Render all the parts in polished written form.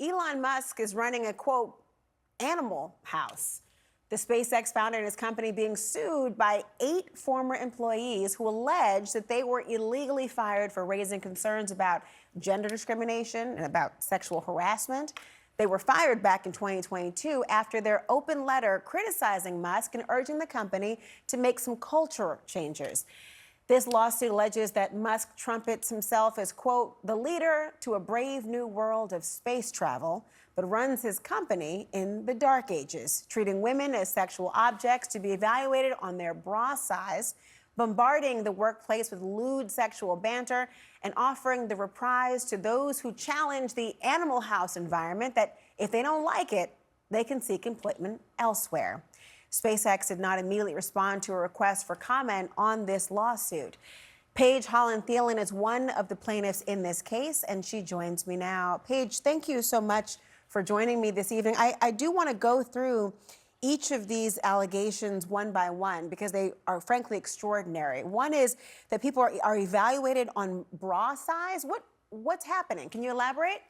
Elon Musk is running a, quote, animal house. The SpaceX founder and his company being sued by 8 former employees who allege that they were illegally fired for raising concerns about gender discrimination and about sexual harassment. They were fired back in 2022 after their open letter criticizing Musk and urging the company to make some cultural changes. This lawsuit alleges that Musk trumpets himself as, quote, the leader to a brave new world of space travel, but runs his company in the dark ages, treating women as sexual objects to be evaluated on their bra size, bombarding the workplace with lewd sexual banter, and offering the reprise to those who challenge the animal house environment that if they don't like it, they can seek employment elsewhere. SpaceX did not immediately respond to a request for comment on this lawsuit. Paige Holland Thielen is one of the plaintiffs in this case, and she joins me now. Paige, thank you so much for joining me this evening. I do want to go through each of these allegations one by one because they are frankly extraordinary. One is that people are evaluated on bra size. What's happening? Can you elaborate?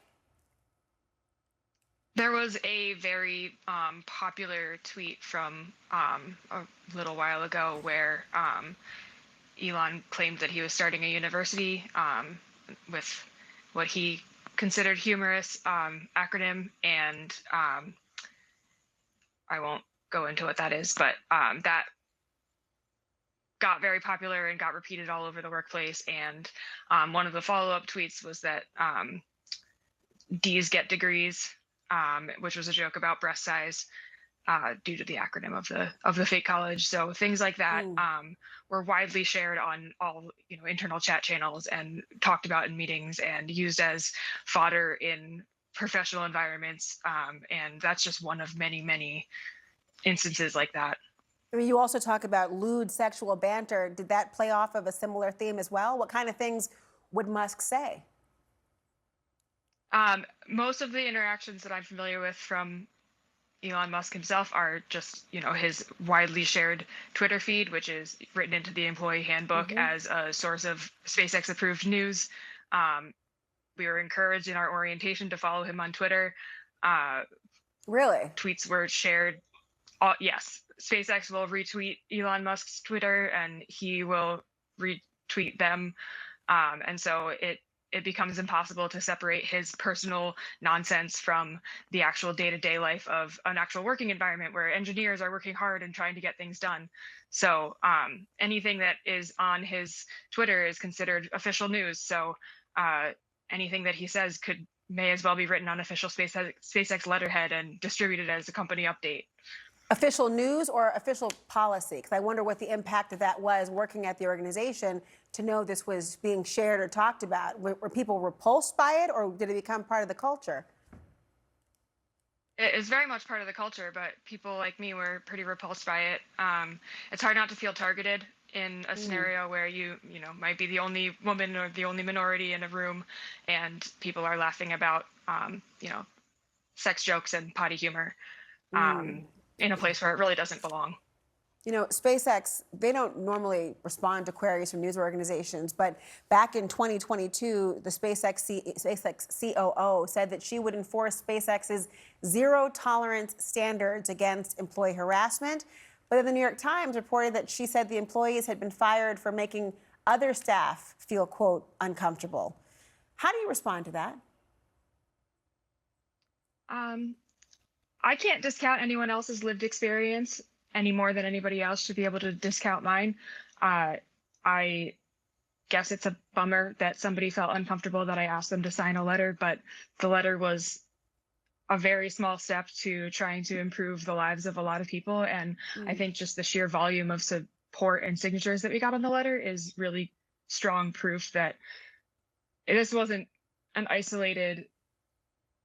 There was a very popular tweet from a little while ago where Elon claimed that he was starting a university with what he considered humorous acronym, and I won't go into what that is, but that got very popular and got repeated all over the workplace. And one of the follow-up tweets was that D's get degrees, which was a joke about breast size due to the acronym of the fake college. So things like that were widely shared on all internal chat channels and talked about in meetings and used as fodder in professional environments. And that's just one of many, many instances like that. I mean, you also talk about lewd sexual banter. Did that play off of a similar theme as well? What kind of things would Musk say? Most of the interactions that I'm familiar with from Elon Musk himself are just, his widely shared Twitter feed, which is written into the employee handbook as a source of SpaceX approved news. We were encouraged in our orientation to follow him on Twitter. Really? Tweets were shared. Yes, SpaceX will retweet Elon Musk's Twitter and he will retweet them. And so it becomes impossible to separate his personal nonsense from the actual day-to-day life of an actual working environment where engineers are working hard and trying to get things done. So anything that is on his Twitter is considered official news. So anything that he says may as well be written on official SpaceX letterhead and distributed as a company update. Official news or official policy? Because I wonder what the impact of that was working at the organization to know this was being shared or talked about. Were people repulsed by it, or did it become part of the culture? It is very much part of the culture, but people like me were pretty repulsed by it. It's hard not to feel targeted in a scenario where you might be the only woman or the only minority in a room, and people are laughing about sex jokes and potty humor. In a place where it really doesn't belong. SpaceX, they don't normally respond to queries from news organizations, but back in 2022, the SpaceX COO said that she would enforce SpaceX's zero-tolerance standards against employee harassment. But then the New York Times reported that she said the employees had been fired for making other staff feel, quote, uncomfortable. How do you respond to that? I can't discount anyone else's lived experience any more than anybody else should be able to discount mine. I guess it's a bummer that somebody felt uncomfortable that I asked them to sign a letter, but the letter was a very small step to trying to improve the lives of a lot of people. And I think just the sheer volume of support and signatures that we got on the letter is really strong proof that this wasn't an isolated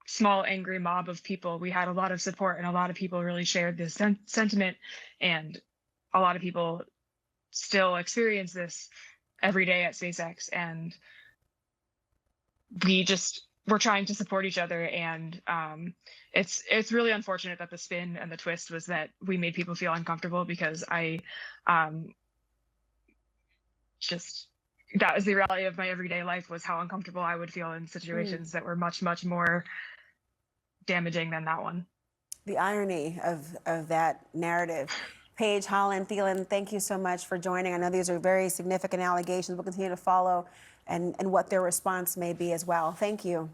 small angry mob of people. We had a lot of support, and a lot of people really shared this sentiment, and a lot of people still experience this every day at SpaceX. And we're trying to support each other, and it's really unfortunate that the spin and the twist was that we made people feel uncomfortable, because that was the reality of my everyday life, was how uncomfortable I would feel in situations that were much, much more damaging than that one. The irony of that narrative. Paige Holland Thielen, thank you so much for joining. I know these are very significant allegations. We'll continue to follow and what their response may be as well. Thank you.